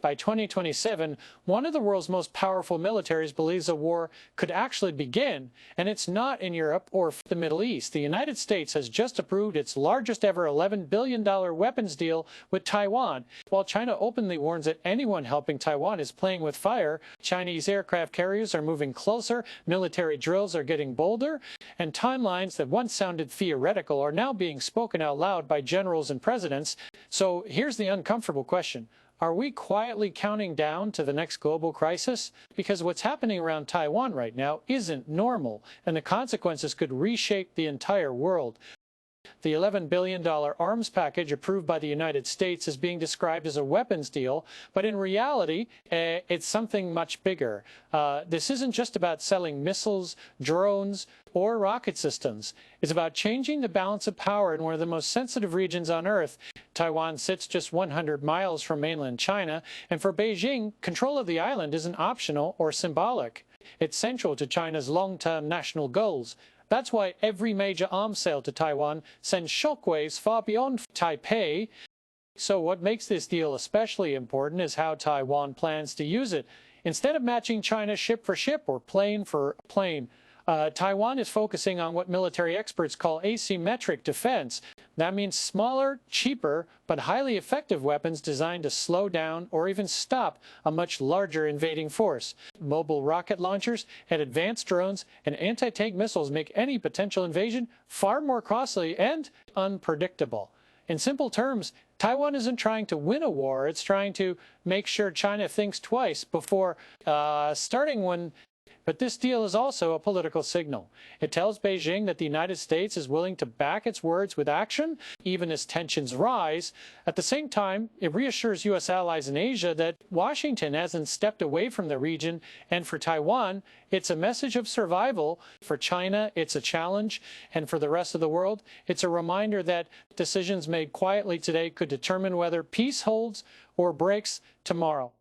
By 2027, one of the world's most powerful militaries believes a war could actually begin, and it's not in Europe or the Middle East. The United States has just approved its largest ever $11 billion weapons deal with Taiwan. While China openly warns that anyone helping Taiwan is playing with fire, Chinese aircraft carriers are moving closer, military drills are getting bolder, and timelines that once sounded theoretical are now being spoken out loud by generals and presidents. So here's the uncomfortable question. Are we quietly counting down to the next global crisis? Because what's happening around Taiwan right now isn't normal, and the consequences could reshape the entire world. The $11 billion arms package approved by the United States is being described as a weapons deal, but in reality, it's something much bigger. This isn't just about selling missiles, drones, or rocket systems. It's about changing the balance of power in one of the most sensitive regions on Earth. Taiwan sits just 100 miles from mainland China, and for Beijing, control of the island isn't optional or symbolic. It's central to China's long-term national goals. That's why every major arms sale to Taiwan sends shockwaves far beyond Taipei. So what makes this deal especially important is how Taiwan plans to use it. Instead of matching China ship for ship or plane for plane, Taiwan is focusing on what military experts call asymmetric defense. That means smaller, cheaper, but highly effective weapons designed to slow down or even stop a much larger invading force. Mobile rocket launchers and advanced drones and anti-tank missiles make any potential invasion far more costly and unpredictable. In simple terms, Taiwan isn't trying to win a war, it's trying to make sure China thinks twice before starting one. But this deal is also a political signal. It tells Beijing that the United States is willing to back its words with action, even as tensions rise. At the same time, it reassures U.S. allies in Asia that Washington hasn't stepped away from the region, and for Taiwan, it's a message of survival. For China, it's a challenge, and for the rest of the world, it's a reminder that decisions made quietly today could determine whether peace holds or breaks tomorrow.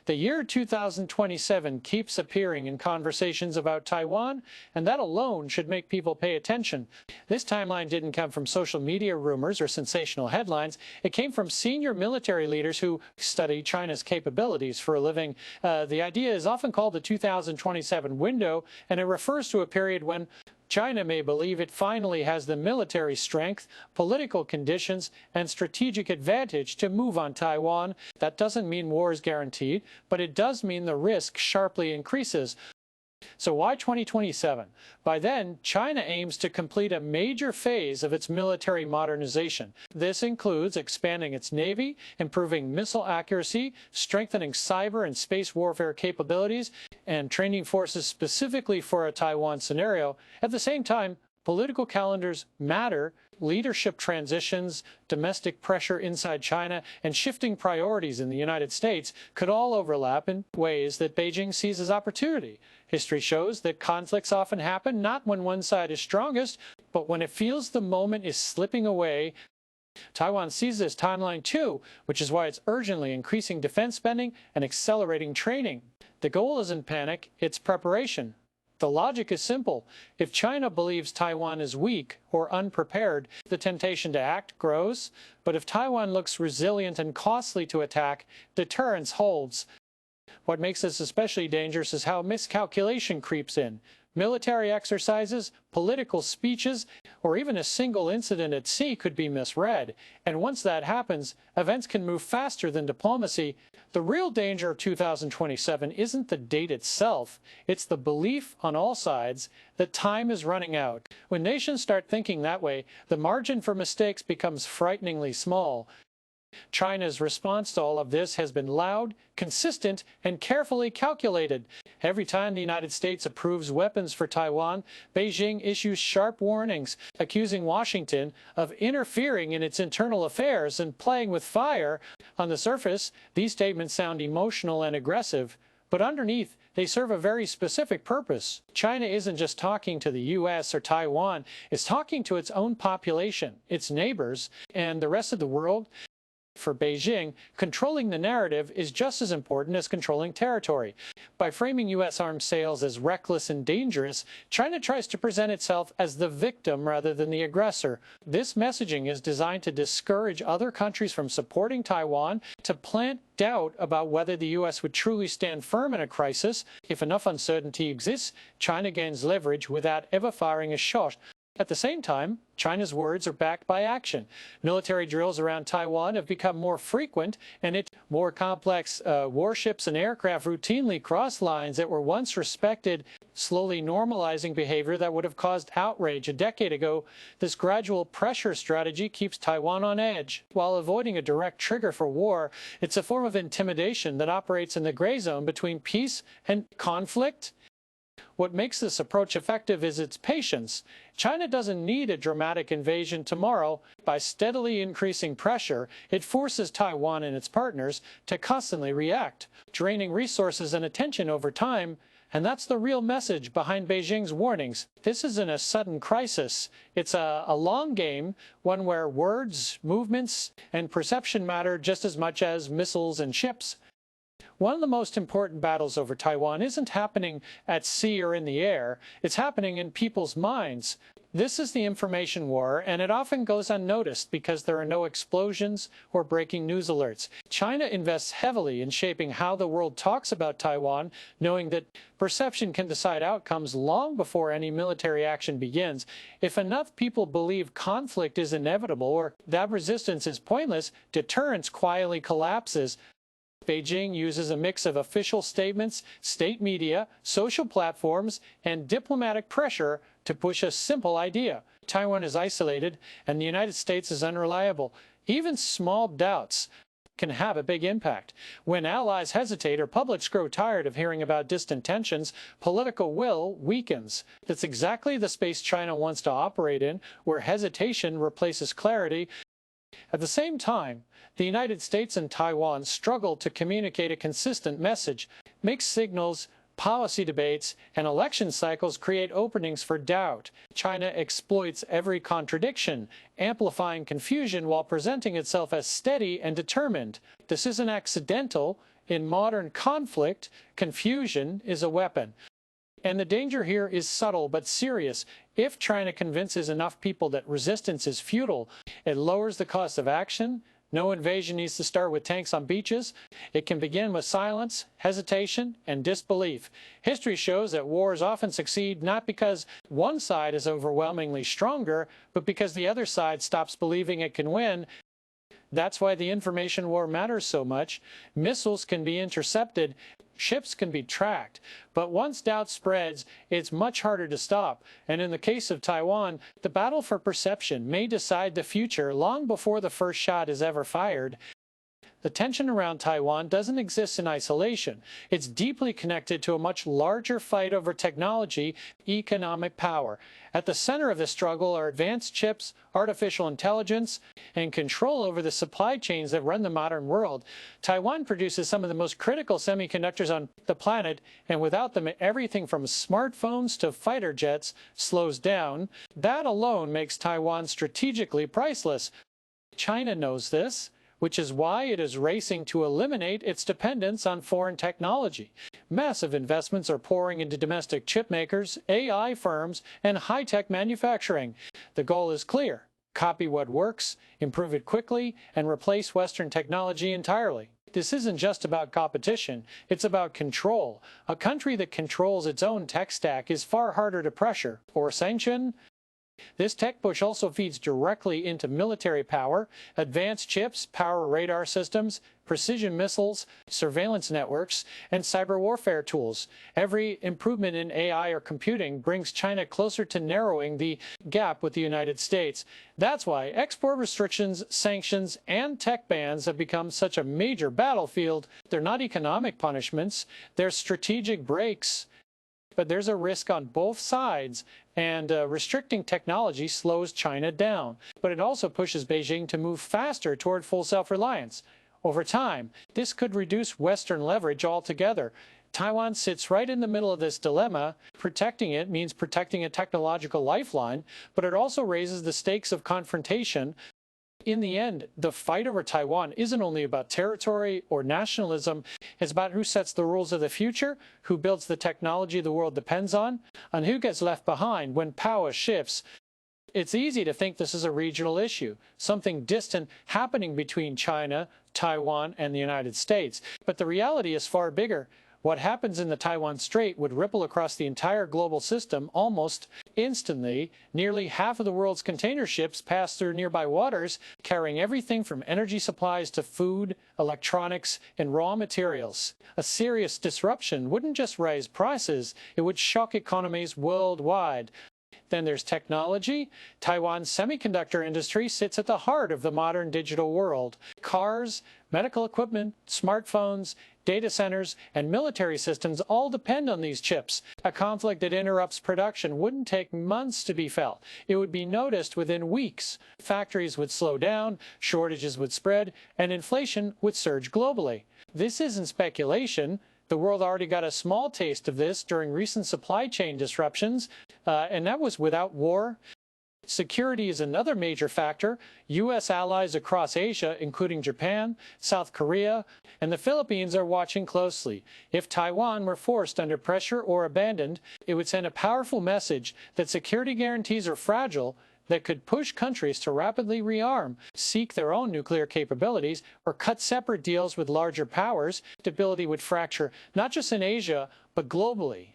The year 2027 keeps appearing in conversations about Taiwan, and that alone should make people pay attention. This timeline didn't come from social media rumors or sensational headlines. It came from senior military leaders who study China's capabilities for a living. The idea is often called the 2027 window, and it refers to a period when China may believe it finally has the military strength, political conditions, and strategic advantage to move on Taiwan. That doesn't mean war is guaranteed, but it does mean the risk sharply increases. So why 2027? By then, China aims to complete a major phase of its military modernization. This includes expanding its navy, improving missile accuracy, strengthening cyber and space warfare capabilities, and training forces specifically for a Taiwan scenario. At the same time, political calendars matter. Leadership transitions, domestic pressure inside China, and shifting priorities in the United States could all overlap in ways that Beijing sees as opportunity. History shows that conflicts often happen not when one side is strongest, but when it feels the moment is slipping away. Taiwan sees this timeline too, which is why it's urgently increasing defense spending and accelerating training. The goal isn't panic, it's preparation. The logic is simple. If China believes Taiwan is weak or unprepared, the temptation to act grows. But if Taiwan looks resilient and costly to attack, deterrence holds. What makes this especially dangerous is how miscalculation creeps in. Military exercises, political speeches, or even a single incident at sea could be misread. And once that happens, events can move faster than diplomacy. The real danger of 2027 isn't the date itself, it's the belief on all sides that time is running out. When nations start thinking that way, the margin for mistakes becomes frighteningly small. China's response to all of this has been loud, consistent, and carefully calculated. Every time the United States approves weapons for Taiwan, Beijing issues sharp warnings, accusing Washington of interfering in its internal affairs and playing with fire. On the surface, these statements sound emotional and aggressive, but underneath, they serve a very specific purpose. China isn't just talking to the U.S. or Taiwan, it's talking to its own population, its neighbors, and the rest of the world. For Beijing, controlling the narrative is just as important as controlling territory. By framing U.S. arms sales as reckless and dangerous, China tries to present itself as the victim rather than the aggressor. This messaging is designed to discourage other countries from supporting Taiwan, to plant doubt about whether the U.S. would truly stand firm in a crisis. If enough uncertainty exists, China gains leverage without ever firing a shot. At the same time, China's words are backed by action. Military drills around Taiwan have become more frequent, and its more complex warships and aircraft routinely cross lines that were once respected, slowly normalizing behavior that would have caused outrage a decade ago. This gradual pressure strategy keeps Taiwan on edge. While avoiding a direct trigger for war, it's a form of intimidation that operates in the gray zone between peace and conflict. What makes this approach effective is its patience. China doesn't need a dramatic invasion tomorrow. By steadily increasing pressure, it forces Taiwan and its partners to constantly react, draining resources and attention over time. And that's the real message behind Beijing's warnings. This isn't a sudden crisis. It's a long game, one where words, movements, and perception matter just as much as missiles and ships. One of the most important battles over Taiwan isn't happening at sea or in the air, it's happening in people's minds. This is the information war, and it often goes unnoticed because there are no explosions or breaking news alerts. China invests heavily in shaping how the world talks about Taiwan, knowing that perception can decide outcomes long before any military action begins. If enough people believe conflict is inevitable or that resistance is pointless, deterrence quietly collapses. Beijing uses a mix of official statements, state media, social platforms, and diplomatic pressure to push a simple idea. Taiwan is isolated, and the United States is unreliable. Even small doubts can have a big impact. When allies hesitate or publics grow tired of hearing about distant tensions, political will weakens. That's exactly the space China wants to operate in, where hesitation replaces clarity. At the same time, the United States and Taiwan struggle to communicate a consistent message. Mixed signals, policy debates, and election cycles create openings for doubt. China exploits every contradiction, amplifying confusion while presenting itself as steady and determined. This isn't accidental. In modern conflict, confusion is a weapon. And the danger here is subtle but serious. If China convinces enough people that resistance is futile, it lowers the cost of action. No invasion needs to start with tanks on beaches. It can begin with silence, hesitation, and disbelief. History shows that wars often succeed not because one side is overwhelmingly stronger, but because the other side stops believing it can win. That's why the information war matters so much. Missiles can be intercepted, ships can be tracked, but once doubt spreads, it's much harder to stop. And in the case of Taiwan, the battle for perception may decide the future long before the first shot is ever fired. The tension around Taiwan doesn't exist in isolation. It's deeply connected to a much larger fight over technology, economic power. At the center of the struggle are advanced chips, artificial intelligence, and control over the supply chains that run the modern world. Taiwan produces some of the most critical semiconductors on the planet, and without them, everything from smartphones to fighter jets slows down. That alone makes Taiwan strategically priceless. China knows this, which is why it is racing to eliminate its dependence on foreign technology. Massive investments are pouring into domestic chip makers, AI firms, and high-tech manufacturing. The goal is clear: copy what works, improve it quickly, and replace Western technology entirely. This isn't just about competition, it's about control. A country that controls its own tech stack is far harder to pressure or sanction. This tech push also feeds directly into military power, advanced chips, power radar systems, precision missiles, surveillance networks, and cyber warfare tools. Every improvement in AI or computing brings China closer to narrowing the gap with the United States. That's why export restrictions, sanctions, and tech bans have become such a major battlefield. They're not economic punishments, they're strategic breaks. But there's a risk on both sides, and restricting technology slows China down. But it also pushes Beijing to move faster toward full self-reliance. Over time, this could reduce Western leverage altogether. Taiwan sits right in the middle of this dilemma. Protecting it means protecting a technological lifeline, but it also raises the stakes of confrontation. In the end, the fight over Taiwan isn't only about territory or nationalism, it's about who sets the rules of the future, who builds the technology the world depends on, and who gets left behind when power shifts. It's easy to think this is a regional issue, something distant happening between China, Taiwan, and the United States. But the reality is far bigger. What happens in the Taiwan Strait would ripple across the entire global system almost instantly. Nearly half of the world's container ships pass through nearby waters, carrying everything from energy supplies to food, electronics, and raw materials. A serious disruption wouldn't just raise prices, it would shock economies worldwide. Then there's technology. Taiwan's semiconductor industry sits at the heart of the modern digital world. Cars, medical equipment, smartphones, data centers, and military systems all depend on these chips. A conflict that interrupts production wouldn't take months to be felt. It would be noticed within weeks. Factories would slow down, shortages would spread, and inflation would surge globally. This isn't speculation. The world already got a small taste of this during recent supply chain disruptions, and that was without war. Security is another major factor. U.S. allies across Asia, including Japan, South Korea, and the Philippines, are watching closely. If Taiwan were forced under pressure or abandoned, it would send a powerful message that security guarantees are fragile, that could push countries to rapidly rearm, seek their own nuclear capabilities, or cut separate deals with larger powers. Stability would fracture not just in Asia, but globally.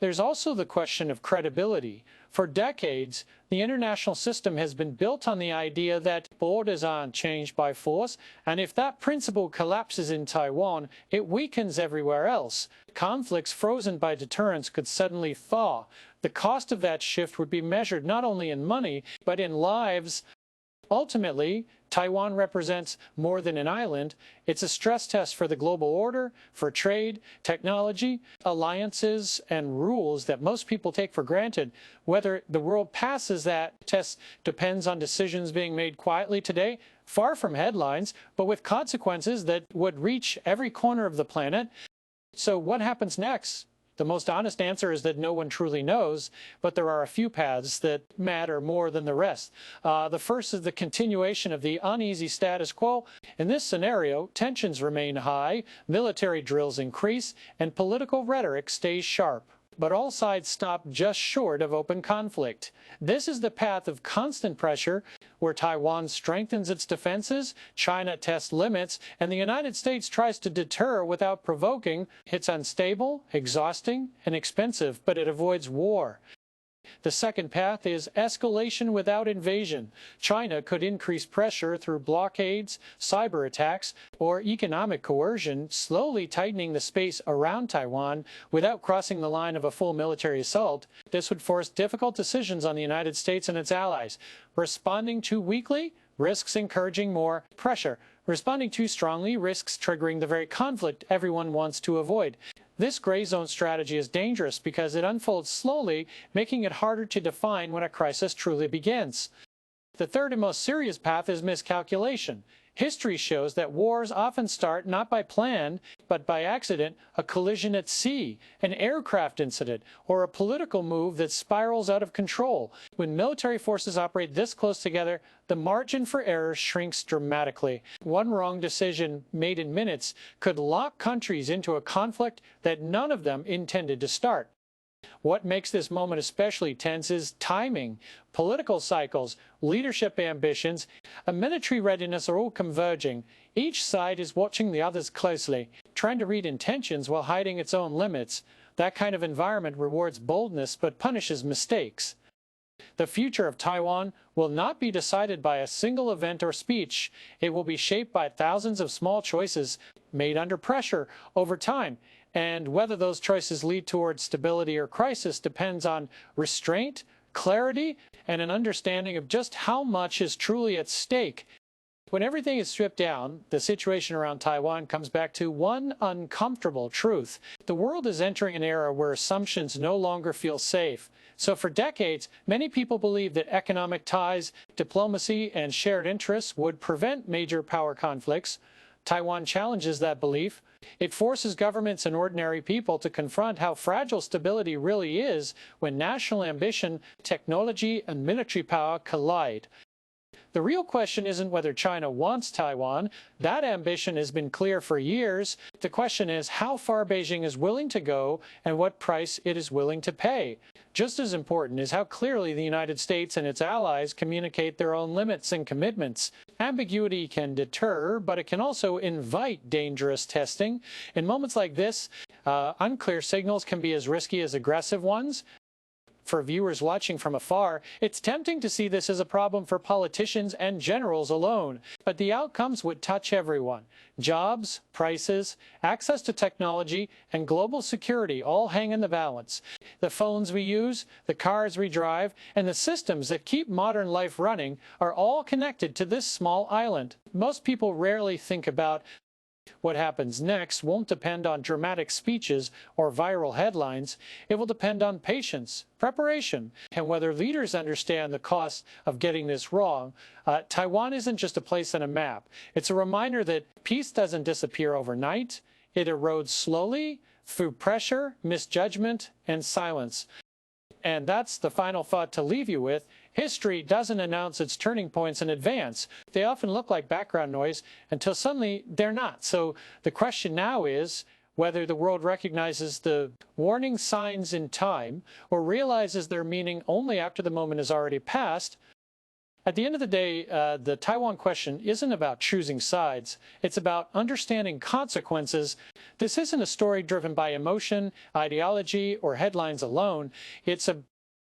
There's also the question of credibility. For decades, the international system has been built on the idea that borders aren't changed by force, and if that principle collapses in Taiwan, it weakens everywhere else. Conflicts frozen by deterrence could suddenly thaw. The cost of that shift would be measured not only in money, but in lives. Ultimately, Taiwan represents more than an island. It's a stress test for the global order, for trade, technology, alliances, and rules that most people take for granted. Whether the world passes that test depends on decisions being made quietly today, far from headlines, but with consequences that would reach every corner of the planet. So what happens next? The most honest answer is that no one truly knows, but there are a few paths that matter more than the rest. The first is the continuation of the uneasy status quo. In this scenario, tensions remain high, military drills increase, and political rhetoric stays sharp. But all sides stop just short of open conflict. This is the path of constant pressure, where Taiwan strengthens its defenses, China tests limits, and the United States tries to deter without provoking. It's unstable, exhausting, and expensive, but it avoids war. The second path is escalation without invasion. China could increase pressure through blockades, cyber attacks, or economic coercion, slowly tightening the space around Taiwan without crossing the line of a full military assault. This would force difficult decisions on the United States and its allies. Responding too weakly risks encouraging more pressure. Responding too strongly risks triggering the very conflict everyone wants to avoid. This gray zone strategy is dangerous because it unfolds slowly, making it harder to define when a crisis truly begins. The third and most serious path is miscalculation. History shows that wars often start not by plan, but by accident, a collision at sea, an aircraft incident, or a political move that spirals out of control. When military forces operate this close together, the margin for error shrinks dramatically. One wrong decision made in minutes could lock countries into a conflict that none of them intended to start. What makes this moment especially tense is timing. Political cycles, leadership ambitions, and military readiness are all converging. Each side is watching the others closely, trying to read intentions while hiding its own limits. That kind of environment rewards boldness but punishes mistakes. The future of Taiwan will not be decided by a single event or speech. It will be shaped by thousands of small choices made under pressure over time. And whether those choices lead towards stability or crisis depends on restraint, clarity, and an understanding of just how much is truly at stake. When everything is stripped down, the situation around Taiwan comes back to one uncomfortable truth. The world is entering an era where assumptions no longer feel safe. So for decades, many people believed that economic ties, diplomacy, and shared interests would prevent major power conflicts. Taiwan challenges that belief. It forces governments and ordinary people to confront how fragile stability really is when national ambition, technology, and military power collide. The real question isn't whether China wants Taiwan. That ambition has been clear for years. The question is how far Beijing is willing to go and what price it is willing to pay. Just as important is how clearly the United States and its allies communicate their own limits and commitments. Ambiguity can deter, but it can also invite dangerous testing. In moments like this, unclear signals can be as risky as aggressive ones. For viewers watching from afar, it's tempting to see this as a problem for politicians and generals alone, but the outcomes would touch everyone. Jobs, prices, access to technology, and global security all hang in the balance. The phones we use, the cars we drive, and the systems that keep modern life running are all connected to this small island. Most people rarely think about what happens next won't depend on dramatic speeches or viral headlines. It will depend on patience, preparation, and whether leaders understand the cost of getting this wrong. Taiwan isn't just a place on a map. It's a reminder that peace doesn't disappear overnight. It erodes slowly through pressure, misjudgment, and silence. And that's the final thought to leave you with. History doesn't announce its turning points in advance. They often look like background noise until suddenly they're not. So the question now is whether the world recognizes the warning signs in time or realizes their meaning only after the moment has already passed. At the end of the day, the Taiwan question isn't about choosing sides. It's about understanding consequences. This isn't a story driven by emotion, ideology, or headlines alone. It's